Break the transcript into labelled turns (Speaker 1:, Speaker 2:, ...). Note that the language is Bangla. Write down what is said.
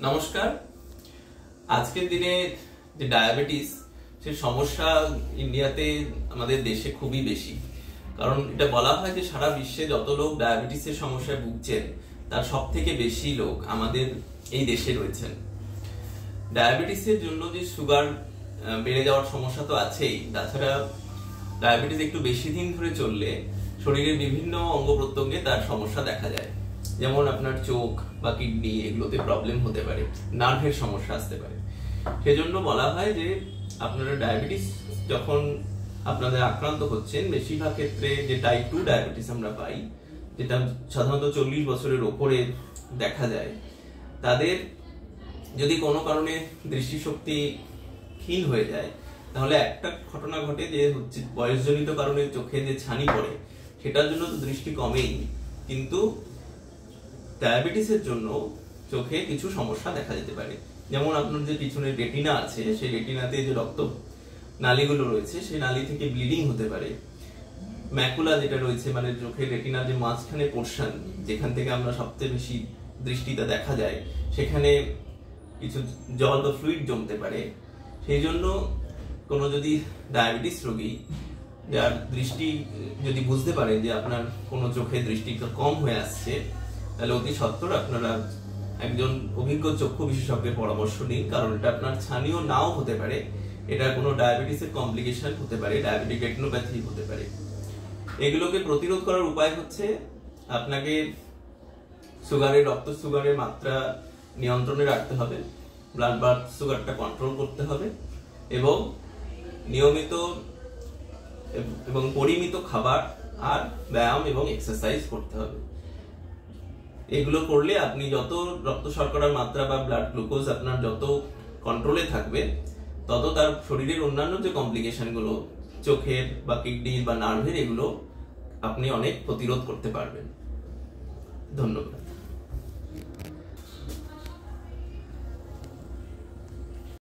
Speaker 1: নমস্কার। আজকের দিনে যে ডায়াবেটিস সে সমস্যা ইন্ডিয়াতে আমাদের দেশে খুবই বেশি। কারণ এটা বলা হয় যে সারা বিশ্বে যত লোক ডায়াবেটিসের সমস্যায় ভুগছেন তার সব থেকে বেশি লোক আমাদের এই দেশে রয়েছেন। ডায়াবেটিসের জন্য যে সুগার বেড়ে যাওয়ার সমস্যা তো আছেই, তাছাড়া ডায়াবেটিস একটু বেশি দিন ধরে চললে শরীরের বিভিন্ন অঙ্গ প্রত্যঙ্গে তার সমস্যা দেখা যায়। যেমন আপনার চোখ বা কিডনি এগুলোতে প্রবলেম হতে পারে, নার্ভের সমস্যা আসতে পারে। সেজন্য বলা হয় যে আপনারা ডায়াবেটিস যখন আপনাদের আক্রান্ত হচ্ছেন, বেশিরভাগ ক্ষেত্রে যে টাইপ 2 ডায়াবেটিস আমরা পাই, যেটা সাধারণত 40 বছরের ওপরে দেখা যায়, তাদের যদি কোনো কারণে দৃষ্টিশক্তি ক্ষীণ হয়ে যায় তাহলে একটা ঘটনা ঘটে যে হচ্ছে বয়সজনিত কারণে চোখে যে ছানি পড়ে সেটার জন্য তো দৃষ্টি কমেই, কিন্তু ডায়াবেটিসের জন্য চোখে কিছু সমস্যা দেখা যেতে পারে। যেমন আপনার যে পিছনে রেটিনা আছে, সেই রেটিনাতে যে রক্ত নালীগুলো রয়েছে সেই নালী থেকে ব্লিডিং হতে পারে। ম্যাকুলা যেটা রয়েছে, মানে চোখের রেটিনার যে মাঝখানে পোর্শন, যেখান থেকে আমরা সবচেয়ে বেশি দৃষ্টিটা দেখা যায়, সেখানে কিছু জল বা ফ্লুইড জমতে পারে। সেই জন্য কোনো যদি ডায়াবেটিস রোগী যার দৃষ্টি যদি বুঝতে পারে যে আপনার কোনো চোখে দৃষ্টিটা কম হয়ে আসছে, তাহলে অতি সত্বর আপনারা একজন অভিজ্ঞ চক্ষু বিশেষজ্ঞের পরামর্শ নিন। কারণ এটা আপনার ছানিও নাও হতে পারে, এটা কোনো ডায়াবেটিসের কমপ্লিকেশন হতে পারে, ডায়াবেটিক রেটিনোপ্যাথি হতে পারে। এগুলোকে প্রতিরোধ করার উপায় হচ্ছে আপনাকে রক্ত সুগারের মাত্রা নিয়ন্ত্রণে রাখতে হবে, ব্লাড সুগারটা কন্ট্রোল করতে হবে, এবং নিয়মিত এবং পরিমিত খাবার আর ব্যায়াম এবং এক্সারসাইজ করতে হবে। এগুলো করলে আপনি যত রক্ত শর্করার মাত্রা বা ব্লাড গ্লুকোজ আপনার যত কন্ট্রোলে থাকবে, তত তার শরীরের অন্যান্য যে কমপ্লিকেশন গুলো চোখের বা কিডনির বা নার্ভের, এগুলো আপনি অনেক প্রতিরোধ করতে পারবেন। ধন্যবাদ।